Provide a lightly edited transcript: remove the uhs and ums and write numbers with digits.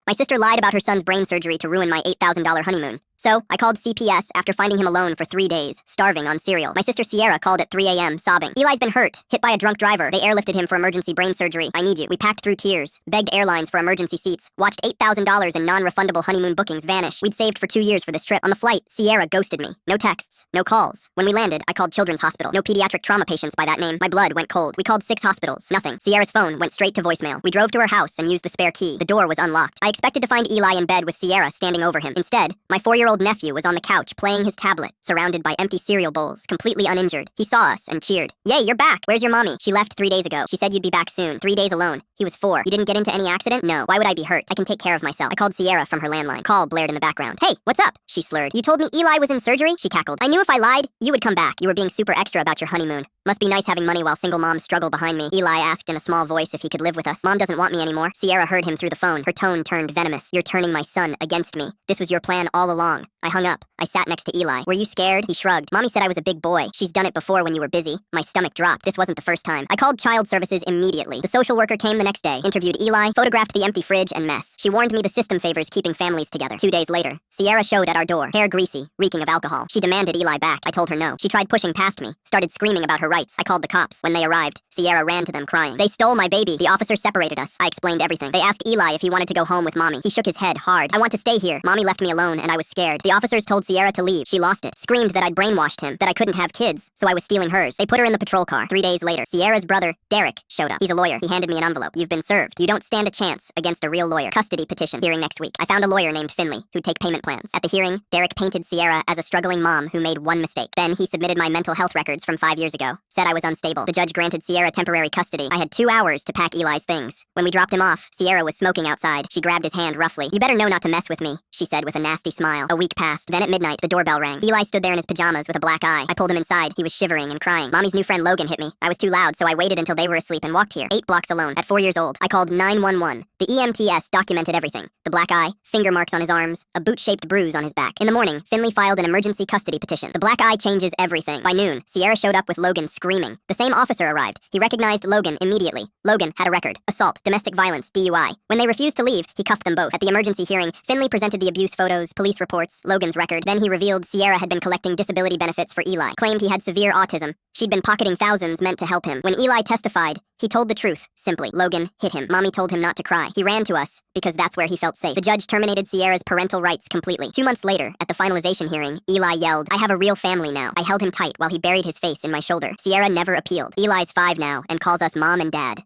My sister lied about her son's brain surgery to ruin my $8,000 honeymoon. So, I called CPS after finding him alone for 3 days, starving on cereal. My sister Sierra called at 3 a.m., sobbing. Eli's been hurt, hit by a drunk driver. They airlifted him for emergency brain surgery. I need you. We packed through tears, begged airlines for emergency seats, watched $8,000 in non-refundable honeymoon bookings vanish. We'd saved for 2 years for this trip. On the flight, Sierra ghosted me. No texts, no calls. When we landed, I called Children's Hospital. No pediatric trauma patients by that name. My blood went cold. We called 6 hospitals. Nothing. Sierra's phone went straight to voicemail. We drove to her house and used the spare key. The door was unlocked. I expected to find Eli in bed with Sierra standing over him. Instead, my 4-year-old nephew was on the couch playing his tablet, surrounded by empty cereal bowls, completely uninjured. He saw us and cheered. Yay, you're back! Where's your mommy? She left 3 days ago. She said you'd be back soon. 3 days alone. He was 4. You didn't get into any accident? No. Why would I be hurt? I can take care of myself. I called Sierra from her landline. Call blared in the background. Hey, what's up? She slurred. You told me Eli was in surgery? She cackled. I knew if I lied, you would come back. You were being super extra about your honeymoon. Must be nice having money while single moms struggle behind me. Eli asked in a small voice if he could live with us. Mom doesn't want me anymore. Sierra heard him through the phone. Her tone turned venomous. You're turning my son against me. This was your plan all along. I hung up. I sat next to Eli. Were you scared? He shrugged. Mommy said I was a big boy. She's done it before when you were busy. My stomach dropped. This wasn't the first time. I called child services immediately. The social worker came the next day, interviewed Eli, photographed the empty fridge and mess. She warned me the system favors keeping families together. 2 days later, Sierra showed at our door, hair greasy, reeking of alcohol. She demanded Eli back. I told her no. She tried pushing past me, started screaming about her rights. I called the cops. When they arrived, Sierra ran to them crying. They stole my baby. The officers separated us. I explained everything. They asked Eli if he wanted to go home with Mommy. He shook his head hard. I want to stay here. Mommy left me alone and I was scared. The officers told Sierra to leave. She lost it. Screamed that I'd brainwashed him, that I couldn't have kids, so I was stealing hers. They put her in the patrol car. 3 days later, Sierra's brother, Derek, showed up. He's a lawyer. He handed me an envelope. You've been served. You don't stand a chance against a real lawyer. Custody petition. Hearing next week. I found a lawyer named Finley, who'd take payment plans. At the hearing, Derek painted Sierra as a struggling mom who made one mistake. Then he submitted my mental health records from 5 years ago. Said I was unstable. The judge granted Sierra temporary custody. I had 2 hours to pack Eli's things. When we dropped him off, Sierra was smoking outside. She grabbed his hand roughly. You better know not to mess with me, she said with a nasty smile. A week passed. Then at midnight, the doorbell rang. Eli stood there in his pajamas with a black eye. I pulled him inside. He was shivering and crying. Mommy's new friend Logan hit me. I was too loud, so I waited until they were asleep and walked here. 8 blocks alone. At 4 years old, I called 911. The EMTS documented everything. The black eye, finger marks on his arms, a boot-shaped bruise on his back. In the morning, Finley filed an emergency custody petition. The black eye changes everything. By noon, Sierra showed up with Logan screaming. The same officer arrived. He recognized Logan immediately. Logan had a record. Assault, domestic violence, DUI. When they refused to leave, he cuffed them both. At the emergency hearing, Finley presented the abuse photos, police reports, Logan's record. Then he revealed Sierra had been collecting disability benefits for Eli. Claimed he had severe autism. She'd been pocketing thousands meant to help him. When Eli testified, he told the truth, simply. Logan hit him. Mommy told him not to cry. He ran to us, because that's where he felt safe. The judge terminated Sierra's parental rights completely. 2 months later, at the finalization hearing, Eli yelled, I have a real family now. I held him tight while he buried his face in my shoulder. Sierra never appealed. Eli's 5 now, and calls us mom and dad.